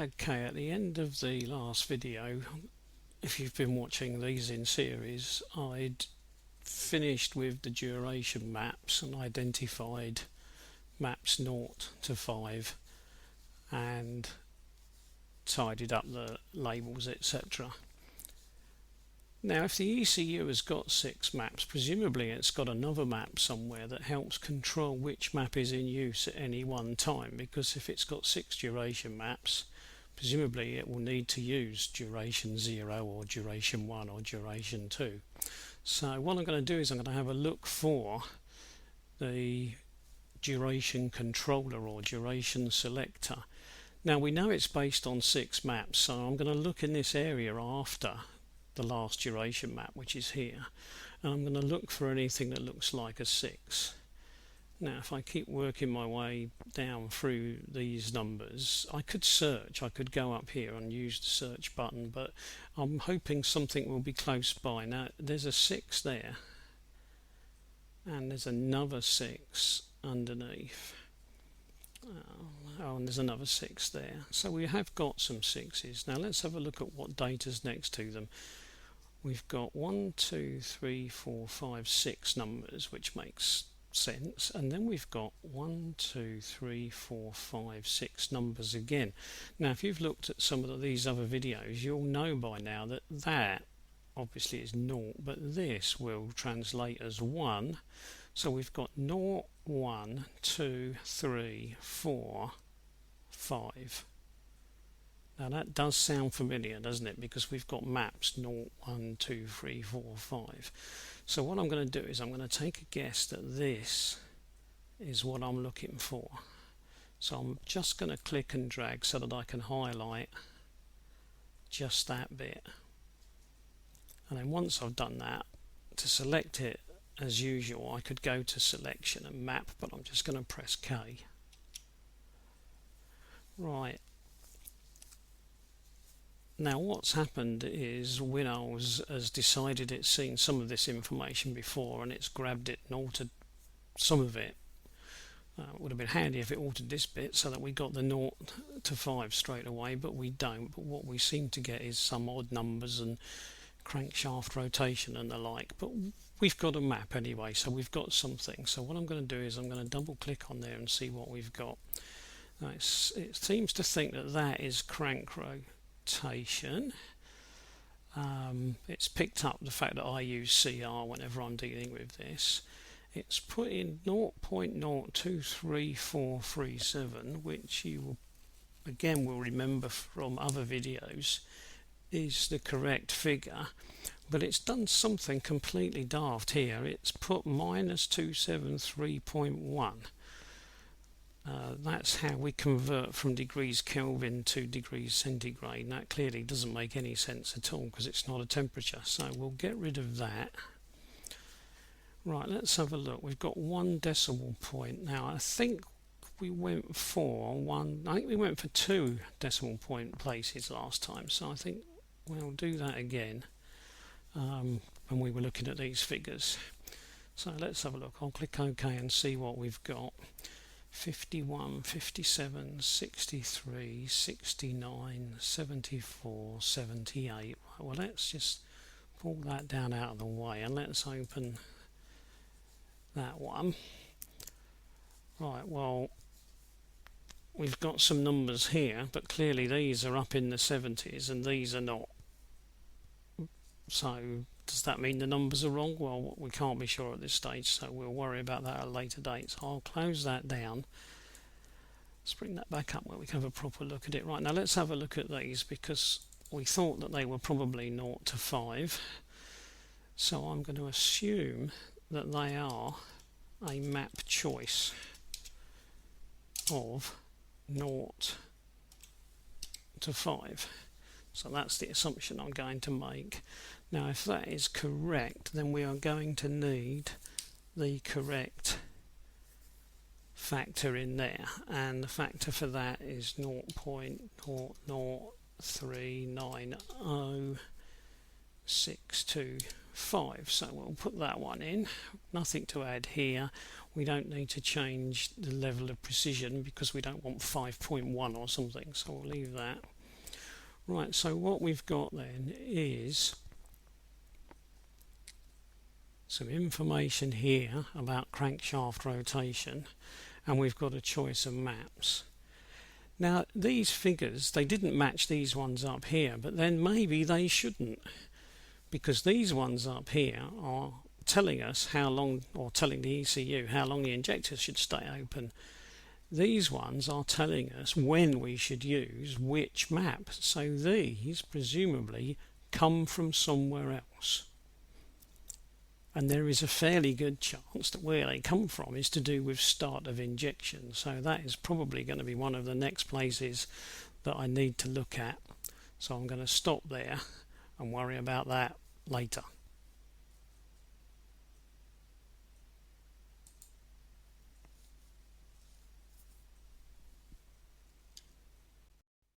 Okay, at the end of the last video, if you've been watching these in series, I'd finished with the duration maps and identified maps 0 to 5 and tidied up the labels, etc. Now, if the ECU has got 6 maps, presumably it's got another map somewhere that helps control which map is in use at any one time, because if it's got 6 duration maps, presumably it will need to use duration 0 or duration 1 or duration 2. So what I'm going to do is I'm going to have a look for the duration controller or duration selector. Now we know it's based on 6 maps, so I'm going to look in this area after the last duration map, which is here, and I'm going to look for anything that looks like a 6. Now if I keep working my way down through these numbers, I could search, I could go up here and use the search button, but I'm hoping something will be close by. Now there's a 6 there and there's another 6 underneath. Oh, and there's another 6 there. So we have got some 6s. Now let's have a look at what data's next to them. We've got 1, 2, 3, 4, 5, 6 numbers, which makes sense, and then we've got 1, 2, 3, 4, 5, 6 numbers again. Now if you've looked at some of these other videos, you'll know by now that that obviously is 0, but this will translate as 1. So we've got 0, 1, 2, 3, 4, 5. Now that does sound familiar, doesn't it? Because we've got maps 0, 1, 2, 3, 4, 5. So what I'm going to do is I'm going to take a guess that this is what I'm looking for. So I'm just going to click and drag so that I can highlight just that bit. And then once I've done that, to select it as usual, I could go to selection and map, but I'm just going to press K. Right. Now what's happened is Winols has decided it's seen some of this information before and it's grabbed it and altered some of it. It would have been handy if it altered this bit so that we got the 0 to 5 straight away, but we don't. But what we seem to get is some odd numbers and crankshaft rotation and the like. But we've got a map anyway, so we've got something. So what I'm going to do is I'm going to double click on there and see what we've got. Now it seems to think that that is crank rotation. It's picked up the fact that I use CR whenever I'm dealing with this. It's put in 0.023437, which you will again will remember from other videos is the correct figure, but it's done something completely daft here. It's put minus 273.1. That's how we convert from degrees Kelvin to degrees centigrade. And that clearly doesn't make any sense at all because it's not a temperature. So we'll get rid of that. Right, let's have a look. We've got 1 decimal point. Now I think we went for 2 decimal point places last time. So I think we'll do that again when we were looking at these figures. So let's have a look. I'll click OK and see what we've got. 51, 57, 63, 69, 74, 78. Right, well, let's just pull that down out of the way and let's open that one. Right, well, we've got some numbers here, but clearly these are up in the 70s and these are not. So does that mean the numbers are wrong? Well, we can't be sure at this stage, so we'll worry about that at a later date. So I'll close that down. Let's bring that back up where we can have a proper look at it. Right, now let's have a look at these because we thought that they were probably 0 to 5. So I'm going to assume that they are a map choice of 0 to 5. So that's the assumption I'm going to make. Now if that is correct, then we are going to need the correct factor in there, and the factor for that is 0.00390,625. So we'll put that one in. Nothing to add here. We don't need to change the level of precision because we don't want 5.1 or something, so we'll leave that. Right, so what we've got then is some information here about crankshaft rotation, and we've got a choice of maps. Now these figures, they didn't match these ones up here, but then maybe they shouldn't, because these ones up here are telling us how long, or telling the ECU how long the injectors should stay open. These ones are telling us when we should use which map, so these presumably come from somewhere else. And there is a fairly good chance that where they come from is to do with start of injection, so that is probably going to be one of the next places that I need to look at. So I'm going to stop there and worry about that later.